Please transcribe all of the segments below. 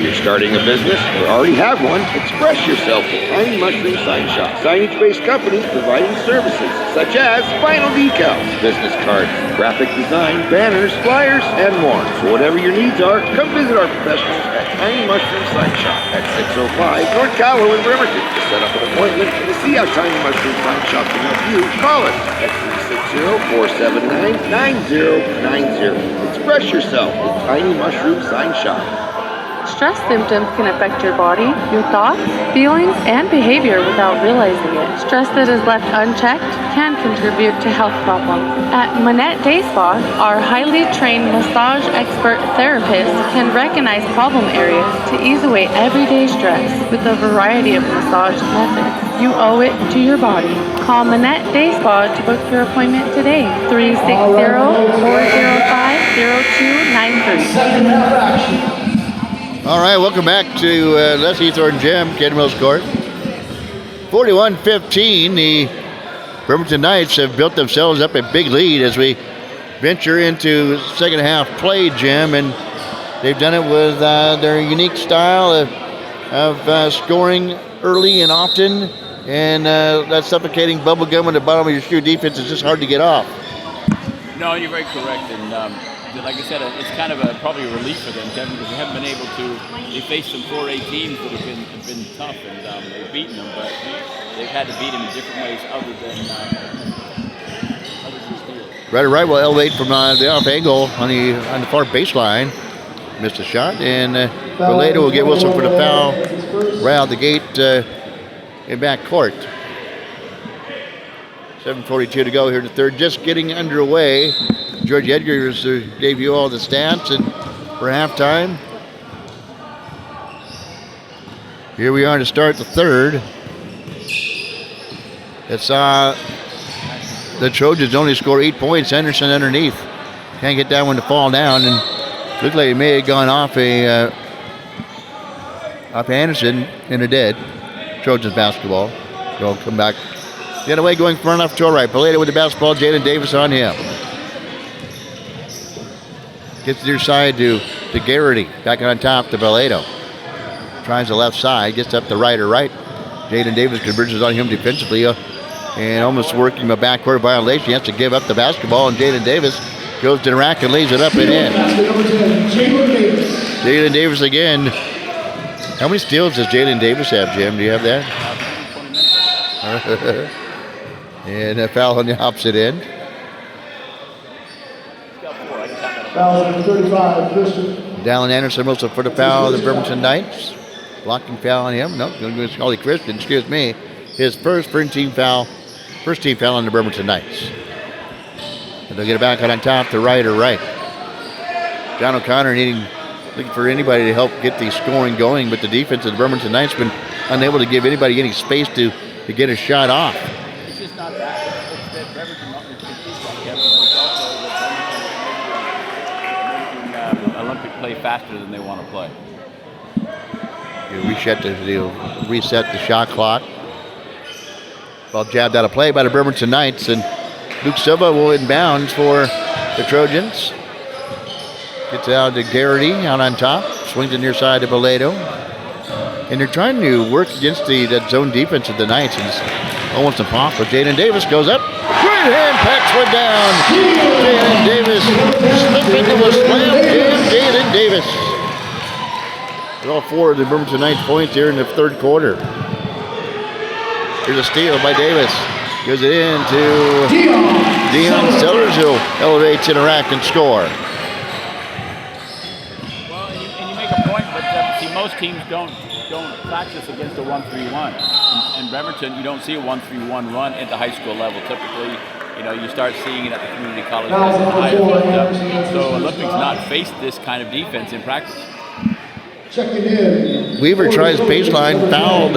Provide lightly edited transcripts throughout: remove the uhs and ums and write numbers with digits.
you're starting a business or already have one, express yourself with Tiny Mushroom Sign Shop. Signage-based company providing services such as vinyl decals, business cards, graphic design, banners, flyers, and more. So whatever your needs are, come visit our professionals at Tiny Mushroom Sign Shop at 605 North Callow in Bremerton. To set up an appointment and to see how Tiny Mushroom Sign Shop can help you, call us at 360-479-9090. Express yourself with Tiny Mushroom Sign Shop. Stress symptoms can affect your body, your thoughts, feelings, and behavior without realizing it. Stress that is left unchecked can contribute to health problems. At Manette Day Spa, our highly trained massage expert therapists can recognize problem areas to ease away everyday stress with a variety of massage methods. You owe it to your body. Call Manette Day Spa to book your appointment today. 360-405-0293. All right, welcome back to Les Eathorne Gym, Canton Mills Court. 41-15, the Bremerton Knights have built themselves up a big lead as we venture into second half play, Jim, and they've done it with their unique style of scoring early and often, and that suffocating bubble gum on the bottom of your shoe defense is just hard to get off. No, you're very correct, and like I said, it's kind of probably a relief for them, Kevin, because they haven't been able to. They faced some 4A teams that have been tough, and they've beaten them, but they've had to beat them in different ways other than steal. Right will elevate from the off angle on the far baseline. Missed a shot, and Vallejo will get Wilson for the foul right out the gate in back court. 7:42 to go here in the third, just getting underway. George Edgars gave you all the stats and for halftime. Here we are to start the third. It's the Trojans only score 8 points. Henderson underneath. Can't get that one to fall down, and looked like it may have gone off Anderson in a dead. Trojans basketball. They'll come back the other way, going front off to right. Vallejo with the basketball. Jaden Davis on him. Gets to your side to Garrity. Back on top to Vallejo. Tries the left side. Gets up the right. Jaden Davis converges on him defensively and almost working a backcourt violation. He has to give up the basketball, and Jaden Davis goes to the rack and lays it up and in. Jaden Davis again. How many steals does Jaden Davis have, Jim? Do you have that? And a foul on the opposite end. Foul number 35, Christian. Dallin Anderson also for the foul of the Bremerton Knights. Blocking foul on him. Nope, going to call it Christian, excuse me. His first team foul on the Bremerton Knights. And they'll get it back on top to right. John O'Connor looking for anybody to help get the scoring going, but the defense of the Bremerton Knights been unable to give anybody any space to get a shot off. It's just not that. It's that Bremerton Kevin, but it's also that making Olympic play faster than they want to play. They'll reset the shot clock. Ball jabbed out of play by the Bremerton Knights, and Luke Silva will inbounds for the Trojans. Gets out to Garrity out on top. Swings the near side to Vallejo. And they're trying to work against that zone defense of the Knights. It's almost impossible. Jaden Davis goes up. Right hand packs one down. Jaden Davis slipped into a slam jam. Jaden Davis. All four of the Bremerton Knights points here in the third quarter. Here's a steal by Davis. Gives it in to Dion Sellers, who elevates in a rack and score. Well, and you make a point, but see, most teams don't practice against a 1-3-1. In Bremerton, you don't see a 1-3-1 run at the high school level. Typically, you start seeing it at the community college level. So Olympics not faced this kind of defense in practice. Weaver tries baseline, fouled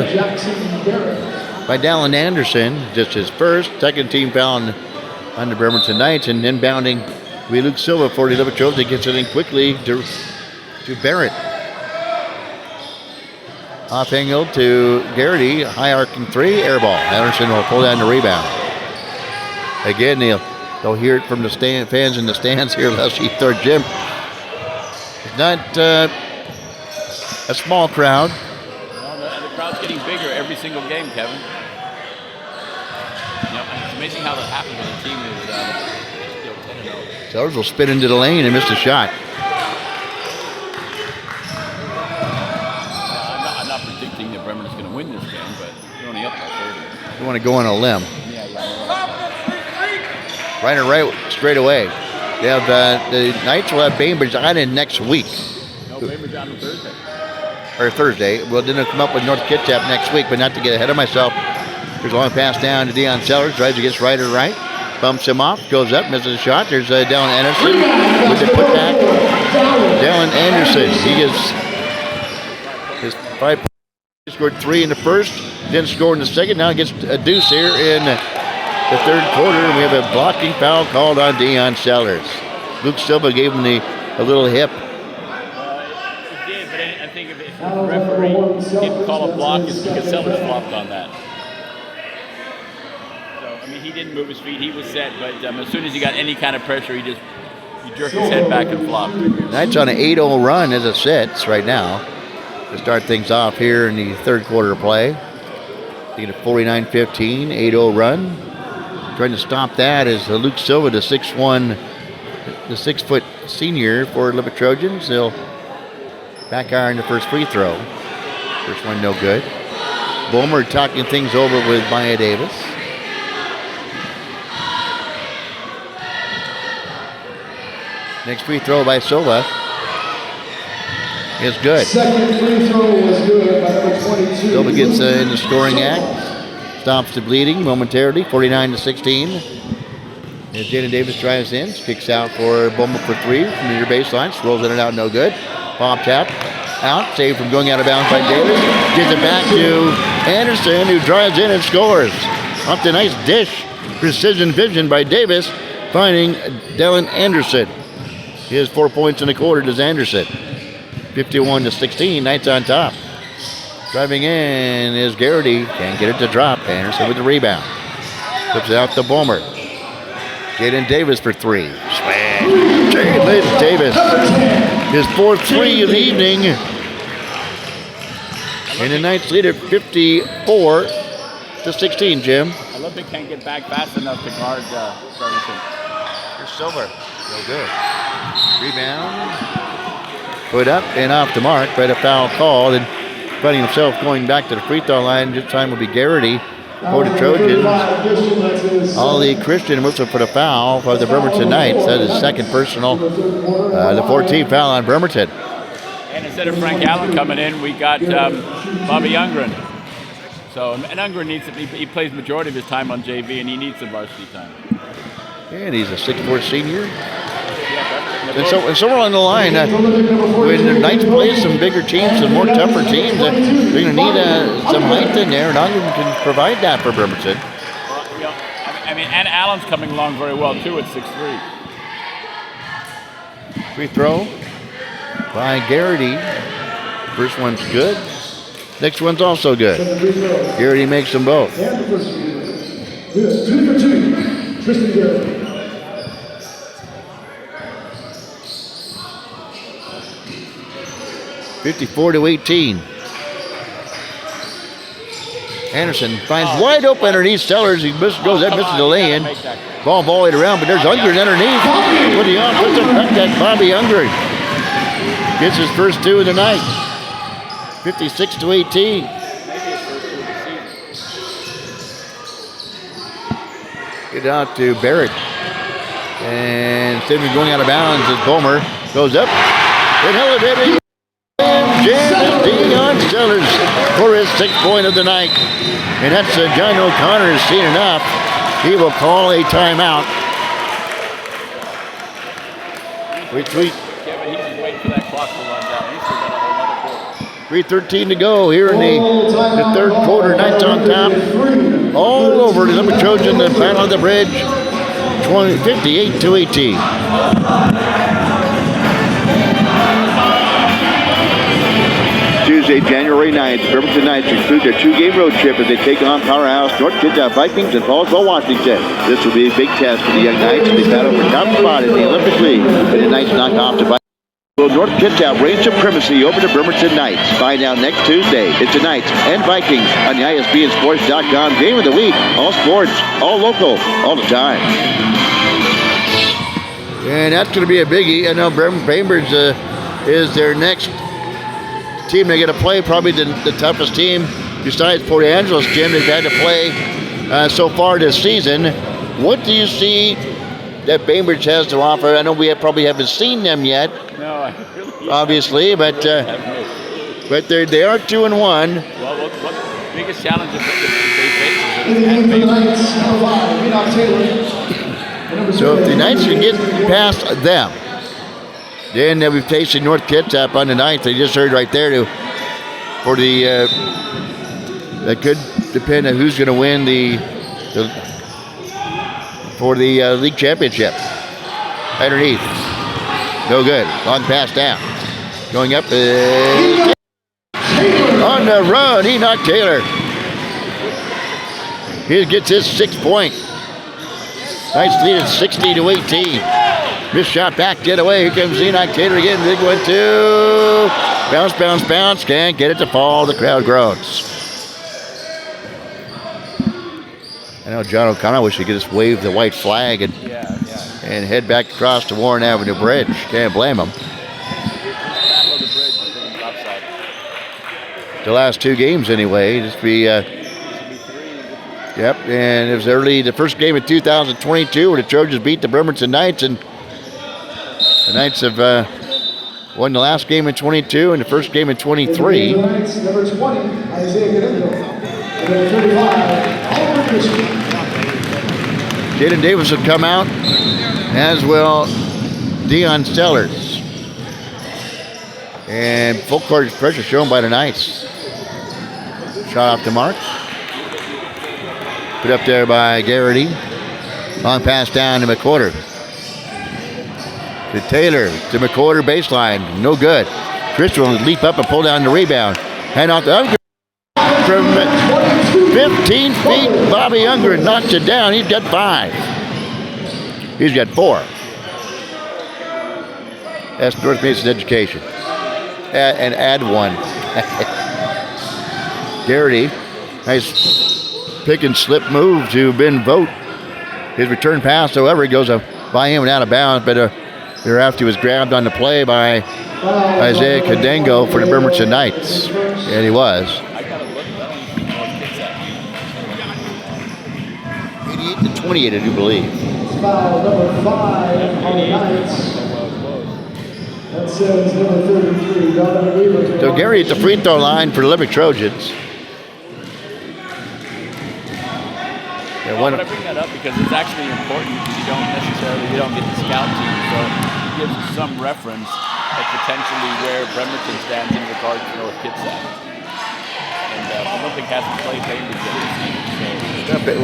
by Dallin Anderson. Just his second team foul on the Bremerton Knights, and inbounding Luke Silva for the Trojans. Gets it in quickly to Barrett. Off angle to Garrity, high arcing three, air ball. Anderson will pull down the rebound. Again, they'll hear it from the fans in the stands here. Les Eathorne Gym. It's not a small crowd. Well, the crowd's getting bigger every single game, Kevin. You know, it's amazing how that happens when the team is still 10-0. Sellers will spin into the lane and miss the shot. I'm not predicting that Bremerton's going to win this game, but they're only up by 30. You want to go on a limb. Yeah. Right straight away. They have the Knights will have Bainbridge Island next week. No, Bainbridge on Thursday. Or Thursday. Well, then they'll come up with North Kitsap next week, but not to get ahead of myself. There's a long pass down to Deion Sellers. Drives against right or right. Bumps him off. Goes up. Misses a shot. There's Dylan Anderson with the putback. Dylan Anderson. He gets his 5 points. He scored 3 in the first. Didn't score in the second. Now he gets a deuce here in the third quarter. And we have a blocking foul called on Deion Sellers. Luke Silva gave him a little hip. It did, but I think if the referee didn't call a block, it's because Sellers flopped on that. So, I mean, he didn't move his feet. He was set, but as soon as he got any kind of pressure, he jerked his head back and flopped. Knights on an 8-0 run as it sits right now to start things off here in the third quarter of play. Taking a 49-15, 8-0 run. Trying to stop that is Luke Silva, the 6'1", the 6-foot senior for Lubbock Trojans. They'll back iron the first free throw. First one no good. Bulmer talking things over with Maya Davis. Next free throw by Silva is good. Second free throw was good by number 22. Silva gets in the scoring act. Stops the bleeding momentarily, 49-16. And Jaden Davis drives in, kicks out for Bulmer for 3 from near baseline. Rolls in and out, no good. Bob tap out, saved from going out of bounds by Davis. Gives it back to Anderson, who drives in and scores. Off the nice dish, precision vision by Davis, finding Dylan Anderson. His 4 points in the quarter to Anderson. 51-16, Knights on top. Driving in is Garrity. Can't get it to drop. Anderson with the rebound. Flips it out to Bulmer. Jaden Davis for 3. Smash. Jaden Davis. His 4th 3 of the evening. And the Knights lead at 54-16, Jim. I love they can't get back fast enough to guard Ferguson. Here's Silver. No good. Rebound. Put up and off the mark, but a foul called. And finding himself going back to the free throw line. This time will be Garrity for the Trojans. Ollie Christian whistled for the foul for the Bremerton Knights. That is second personal. The 14th foul on Bremerton. And instead of Frank Allen coming in, we got Bobby Youngren. So, and Youngren needs to he plays majority of his time on JV, and he needs some varsity time. And he's a 6'4" senior. And somewhere on the line, when the Knights play some bigger teams, some more tougher teams, they're going to need some height in there, and Youngren can provide that for Bremerton. Well, you know, I mean, and Allen's coming along very well too at 6'3". Free throw by Garrity. First one's good. Next one's also good. Garrity makes them both. 2 for 2, Tristan Garrity. 54-18. Anderson finds wide open underneath Sellers. He goes up, misses the lay-in. Ball volleyed around, but there's Youngren underneath. With the offensive back, that Bobby Youngren gets his first 2 of the night. 56-18. Get out to Barrett. And instead of going out of bounds, as Bulmer goes up. And elevated. Deion Sellers for his 6th point of the night. And that's John O'Connor has seen enough. He will call a timeout. Retreat. Kevin, he's just waiting for that clock to run down. He's still got a whole other quarter. 3:13 to go here in the third quarter. Knights on top. All over the Lubbock Trojans, the battle of the bridge. 58-18. Tuesday, January 9th, Bremerton Knights conclude their 2-game road trip as they take on powerhouse North Kitsap Vikings in Fallsville, Washington. This will be a big test for the young Knights as they battle for top spot in the Olympic League. And the Knights knock off the Will North Kitsap reign supremacy over the Bremerton Knights? Find out next Tuesday. It's the Knights and Vikings on the ISBandsports.com game of the week. All sports, all local, all the time. And that's going to be a biggie. I know Bainbridge is their next team they're going to play. Probably the toughest team besides Port Angeles, Jim, they've had to play so far this season. What do you see that Bainbridge has to offer? I know we probably haven't seen them yet. No, I really obviously, but they are 2-1. Well, what the biggest challenge that they face is So if the Knights can get past them, then they'll be facing North Kitsap on the 9th. They just heard right there that could depend on who's going to win the league championship. Underneath. No good. Long pass down. Going up. On the run. Enoch Taylor. He gets his 6th point. Knights lead at 60-18. Missed shot back, get away. Here comes Enoch Taylor again. Big one, too. Bounce, bounce, bounce. Can't get it to fall. The crowd groans. I know John O'Connor wish he could just wave the white flag and head back across the Warren Avenue Bridge. Can't blame him. The last 2 games anyway. Just be yep, and it was the first game of 2022 where the Trojans beat the Bremerton Knights, and the Knights have won the last game in 22 and the first game in 23. Number 20, Isaiah Cadengo. Number 35, Albert Christian. Jaden Davis will come out, as will Dion Stellers. And full court pressure shown by the Knights. Shot off the mark. Put up there by Garrity. Long pass down to McWhorter. To Taylor, to McWhorter baseline. No good. Christian will leap up and pull down the rebound. Hand off the from 15 feet. Bobby Unger knocks it down. He's got 5. He's got 4. That's North Mason Education. And add 1. Garrity, nice pick and slip move to Ben Vogt. His return pass, however, goes by him and out of bounds, but thereafter he was grabbed on the play by Isaiah Cadengo for the Bremerton Knights. And he was. 88-28, I do believe. Foul number 5 on the Knights. That says number 33, Donovan Weaver. So Gary at the free throw line for the Lubbock Trojans. But I bring that up because it's actually important because you don't get the scout team, so it gives us some reference of potentially where Bremerton stands in regards to North Kitsap. And I don't think hasn't played Bainbridge yet this season.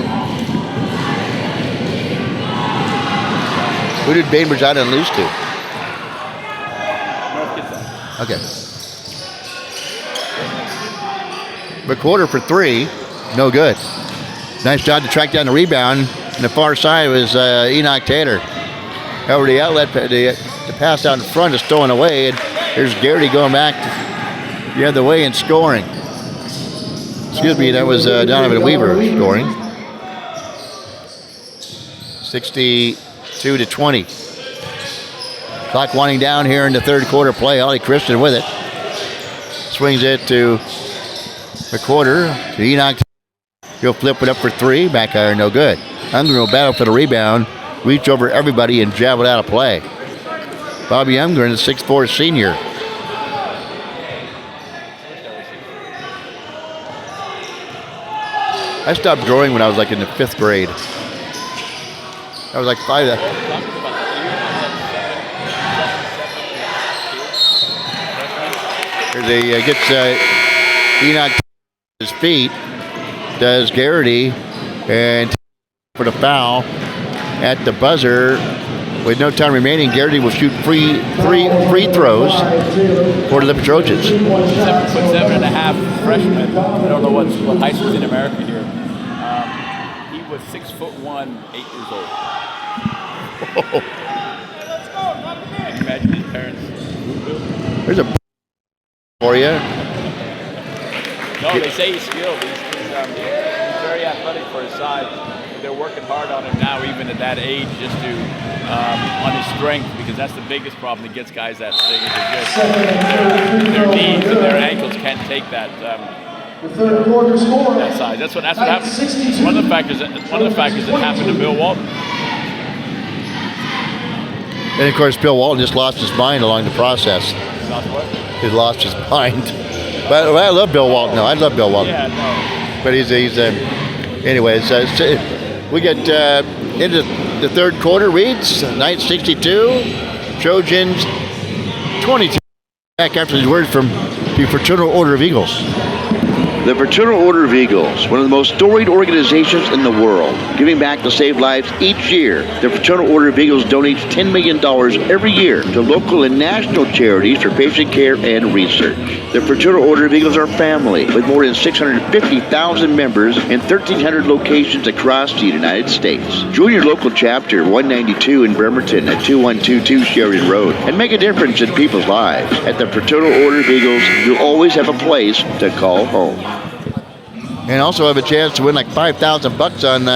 Who did Bainbridge out and lose to? North Kitsap. Okay. McWhorter for 3, no good. Nice job to track down the rebound. On the far side was Enoch Taylor. Over the outlet, the pass out in front is stolen away, and there's Garrity going back the other way and scoring. Excuse me, that was Donovan Weaver scoring. 62-20. Clock winding down here in the third quarter play. Ollie Christian with it. Swings it to McWhorter, to Enoch. He'll flip it up for 3. Back iron, no good. Unger will battle for the rebound, reach over everybody, and jab it out of play. Bobby Unger, the 6'4" senior. I stopped drawing when I was like in the 5th grade. I was like 5. Here they gets Enoch his feet. Does Garrity, and for the foul at the buzzer with no time remaining. Garrity will shoot free throws for the Lubbock Trojans. 7'7.5" freshman. I don't know what high school's in America here. He was 6'1", 8 years old. Can you imagine his parents? There's a for you. No, they say he's skilled. He's very athletic for his size. They're working hard on him now, even at that age, just to on his strength, because that's the biggest problem that gets guys that big. Their knees and their ankles can't take that. The third quarter score. That size. That's what happens. One of the factors that happened to Bill Walton. And of course, Bill Walton just lost his mind along the process. Lost what? He lost his mind. But I love Bill Walton. No, I love Bill Walton. Yeah, no. But anyways, we get into the third quarter. Reads Knights 62, Trojans 22. Back after these words from the Fraternal Order of Eagles. The Fraternal Order of Eagles, one of the most storied organizations in the world, giving back to save lives each year. The Fraternal Order of Eagles donates $10 million every year to local and national charities for patient care and research. The Fraternal Order of Eagles are family, with more than 650,000 members in 1,300 locations across the United States. Join your local chapter, 192 in Bremerton at 2122 Sheridan Road, and make a difference in people's lives. At the Fraternal Order of Eagles, you'll always have a place to call home. And also have a chance to win like $5,000 on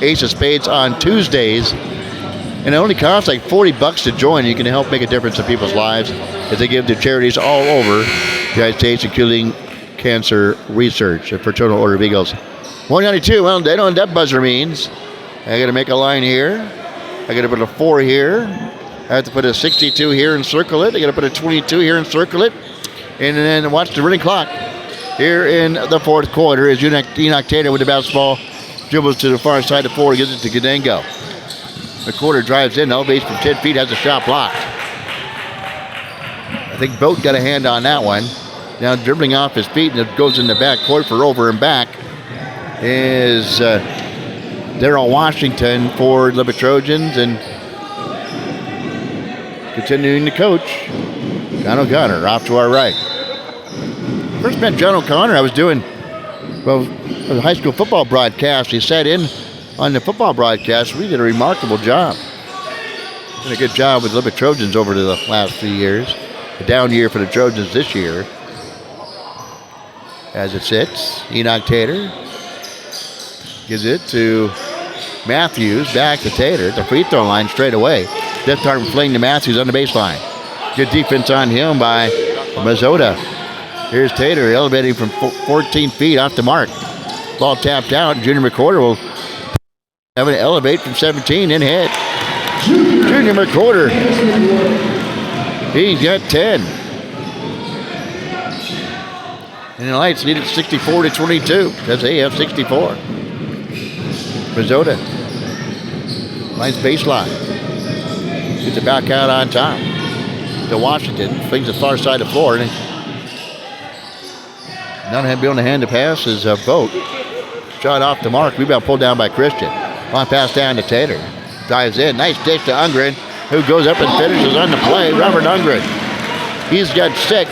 Ace of Spades on Tuesdays. And it only costs like $40 to join. You can help make a difference in people's lives as they give to charities all over the United States, including cancer research. The Fraternal Order of Eagles. 192, well, they know what that buzzer means. I got to make a line here. I got to put a 4 here. I have to put a 62 here and circle it. I got to put a 22 here and circle it. And then watch the running clock. Here in the fourth quarter, as Enoch Tater with the basketball dribbles to the far side of 4, gives it to Gadengo. The quarter drives in, elevates from 10 feet, has a shot blocked. I think Boat got a hand on that one. Now dribbling off his feet, and it goes in the back court for over and back is Darrell Washington for the Trojans, and continuing to coach, John O'Connor off to our right. First met John O'Connor, I was doing a high school football broadcast. He sat in on the football broadcast. We did a remarkable job. Did a good job with the Trojans over the last few years. A down year for the Trojans this year. As it sits, Enoch Tater gives it to Matthews, back to Tater at the free throw line straight away. Death Tartan fling to Matthews on the baseline. Good defense on him by Mazzota. Here's Tater elevating from 14 feet off the mark. Ball tapped out. Junior McCorder will have an elevate from 17 and hit. Junior McCorder. He's got 10. And the Knights need it 64 to 22 because they have 64. Mazzota. Nice baseline. Gets it back out on top. To Washington. Flings the far side of the floor. And not having on the hand to pass is a Boat. Shot off the mark. Rebound pulled down by Christian. Long pass down to Tater. Dives in. Nice dish to Ungren, who goes up and finishes on the play. Robert Ungren. He's got 6.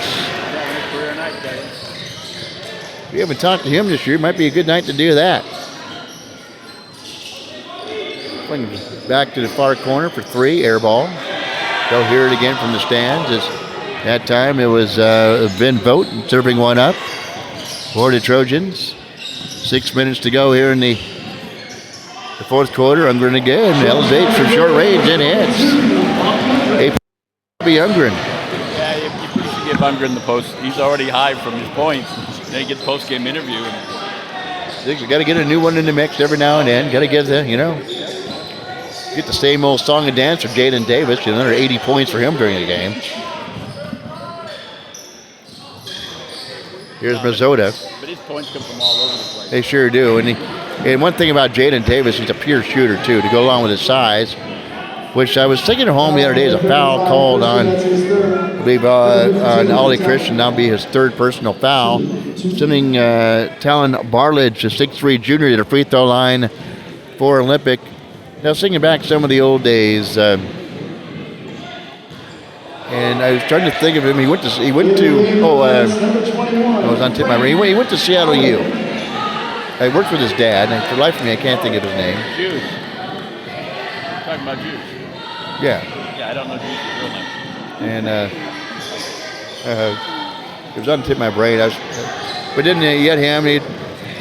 If you haven't talked to him this year, it might be a good night to do that. Back to the far corner for 3. Air ball. They'll hear it again from the stands. That time it was Ben Vogt serving one up for the Trojans. 6 minutes to go here in the fourth quarter. Ungren again. Elevates from short range and hits. Ungren. Yeah, you should give Ungren the post. He's already high from his points. Then he gets post-game interview. You got to get a new one in the mix every now and then. Got to get the, get the same old song and dance from Jaden Davis. Another 80 points for him during the game. Here's Mazzota. But his points come from all over the place. They sure do. And one thing about Jaden Davis, he's a pure shooter, too, to go along with his size, which I was thinking at home the other day is a foul called on, I believe, on Ollie Christian. That'll be his 3rd personal foul. Sending Talon Barledge, a 6'3 junior, to the free throw line for Olympic. Now, thinking back some of the old days, and I was trying to think of him. He went to I was on tip my brain. He went to Seattle U. I worked with his dad, and for the life of me, I can't think of his name. Juice. You're talking about Juice. Yeah. Yeah, I don't know Juice's real name. And It was on the tip of my brain. But didn't you get him?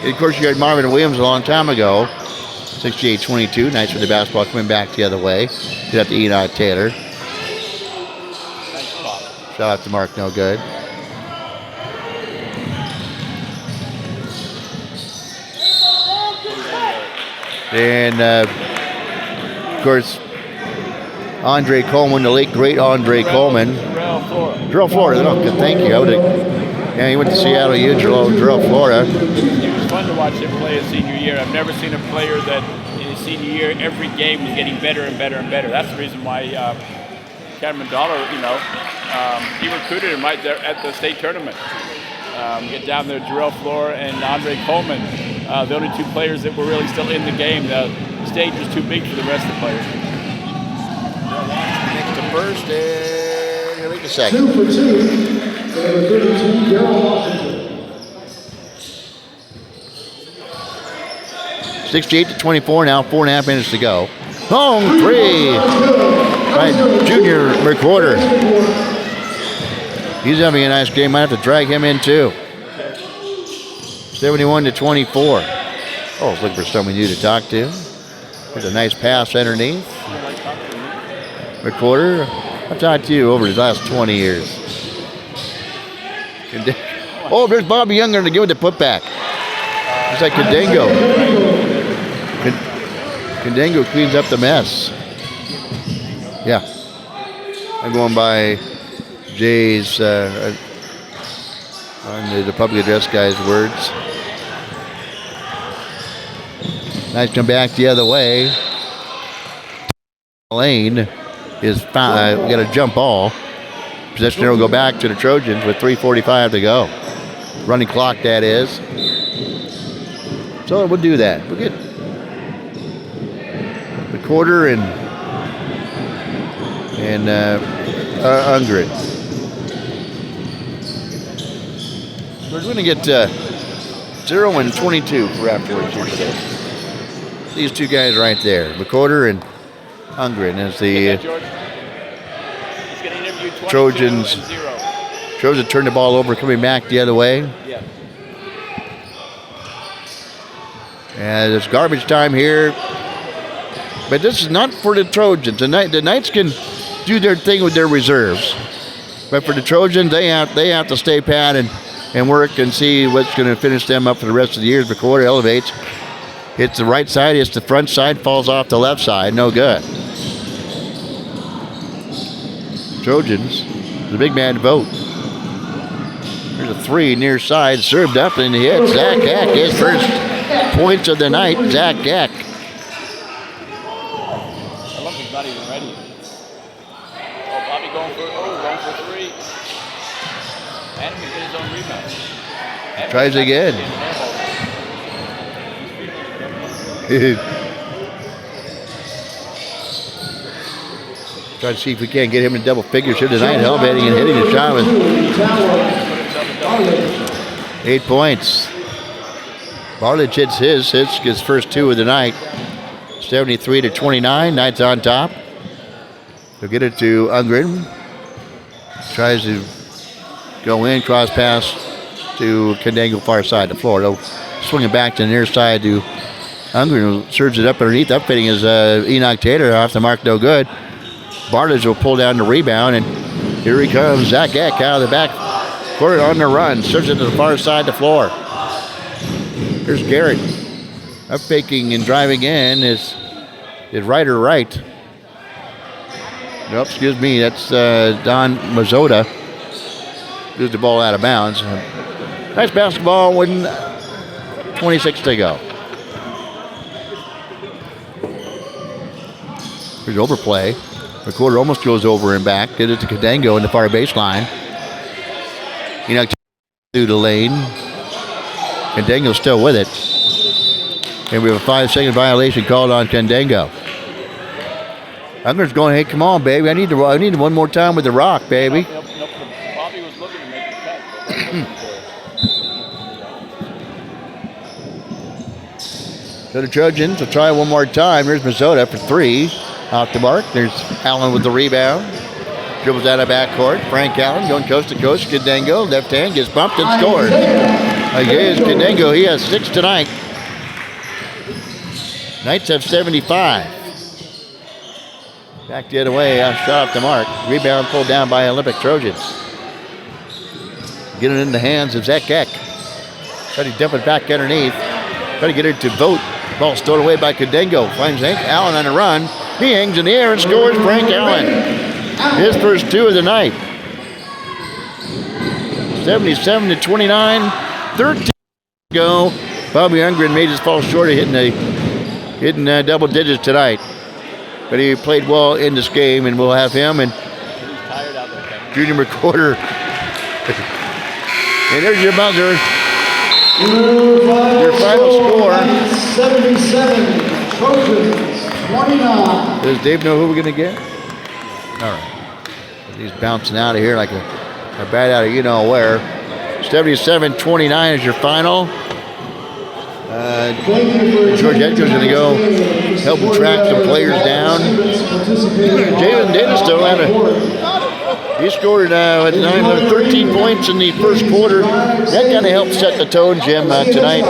Of course, you had Marvin Williams a long time ago. 68-22. Nice for the basketball coming back the other way. Get up to Enoch Taylor. Shout out to Mark, no good. And, of course, Andre Coleman, the late great Andre Coleman. Jarrell Florida. Oh, good, thank you. He went to Seattle U, Jarrell Florida. It was fun to watch him play his senior year. I've never seen a player that in his senior year, every game was getting better and better and better. That's the reason why Cameron Dollar, he recruited him right there at the state tournament. Get down there, Jarrell Flora and Andre Coleman, the only two players that were really still in the game. The stage was too big for the rest of the players. Next to first, and he'll make the second. 2 for 2. Number 32, Darryl Washington. 68-24 now, 4.5 minutes to go. Long three by Junior McWhorter. He's having a nice game. Might have to drag him in too. 71-24. Oh, looking for someone new to talk to. There's a nice pass underneath. McWhorter, I've talked to you over the last 20 years. Oh, there's Bobby Younger to give it the putback. It's like Condango. Condango cleans up the mess. Yeah. I'm going by Jay's, on the public address guy's words. Nice come back the other way. Lane is got a jump ball. Possession arrow will go back to the Trojans with 3:45 to go. Running clock, that is. So we'll do that. We'll get the quarter and Ungren. We're going to get 0 and 22 for afterwards here today. These two guys right there, McWhorter and Ungren, as the Trojans turn the ball over, coming back the other way. Yeah. And it's garbage time here. But this is not for the Trojans. The Knights can do their thing with their reserves. But for the Trojans, they have to stay pat and work and see what's going to finish them up for the rest of the year. McWhorter elevates. Hits the right side, hits the front side, falls off the left side. No good. Trojans, the big man to vote. There's a three near side, served up and hit. Zach Gack, his first points of the night. Zach Gack. I love he's not even ready. Oh, Bobby going for three. And he get his own rebound. Tries again. Try to see if we can't get him in double figures here tonight. Elevating and hitting the shot with 8 points. Barlich hits his first two of the night. 73-29. Knights on top. They'll get it to Ungren. Tries to go in, cross pass to Condango, far side to floor. They'll swing it back to the near side to Ungren, who serves it up underneath. Upfitting is Enoch Taylor, off the mark, no good. Bartlett will pull down the rebound, and here he comes. Zach Eck out of the back court on the run. Serves it to the far side to floor. Here's Garrett. Up faking and driving in is Ryder right. Nope, excuse me, that's Don Mazzota. Moves the ball out of bounds. Nice basketball with 26 to go. Here's overplay. McWhorter almost goes over and back. Did it to Condango in the far baseline. Enoch through the lane. Condango's still with it. And we have a 5-second violation called on Condango. Ungren's going, hey, come on, baby. I need one more time with the rock, baby. Nope. Bobby was looking to make the cut. So the Trojans will try one more time. Here's Mazzota for three. Off the mark. There's Allen with the rebound. Dribbles out of backcourt. Frank Allen going coast to coast. Cadengo, left hand, gets bumped and scores. Isaiah Cadengo, he has 6 tonight. Knights have 75. Back the other way, shot off the mark. Rebound pulled down by Olympic Trojans. Get it in the hands of Zach Eck. Try to dump it back underneath. Try to get it to Vogt. Ball stolen away by Cadengo. Finds Hank Allen on a run. He hangs in the air and scores. Frank Allen. His first 2 of the night. 77-29. 13 to go. Bobby Ungren made his fall short of hitting double digits tonight. But he played well in this game, and we'll have him and Junior McWhorter. And there's your buzzer. Your final score. 77, Trojans 29. Does Dave know who we're going to get? All right. He's bouncing out of here like a bat out of you-know-where. 77-29 is your final. George Edgar's going to go help him track some players down. Jalen Davis still had he scored 13 points in the first quarter. That kind of helped set the tone, Jim, tonight.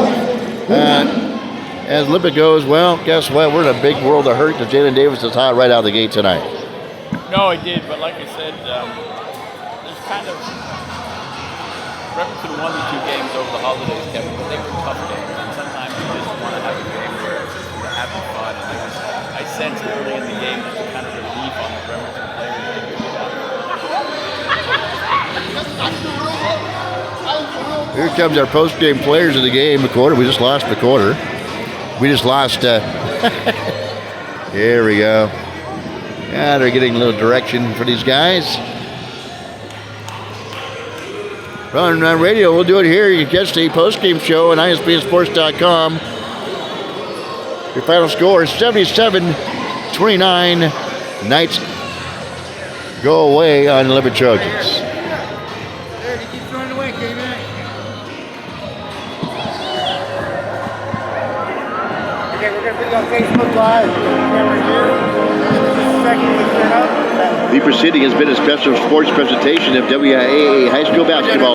As Olympic goes, well, guess what? We're in a big world of hurt because Jalen Davis is hot right out of the gate tonight. No, he did, but like I said, there's kind of Remington won the 2 games over the holidays, Kevin, but they were tough games, and sometimes you just want to have a game where it's just having fun. And I sensed early in the game just a kind of relief on the Remington players. Here comes our post-game players of the game. The quarter. We just lost the quarter. We just lost. Here we go. Yeah, they're getting a little direction for these guys. On radio, we'll do it here. You can catch the post-game show on ISBNsports.com. Your final score is 77-29. Knights go away on the Olympic Trojans. Okay, we're going to put you on Facebook Live. Camera here. The proceeding has been a special sports presentation of WIAA High School Basketball.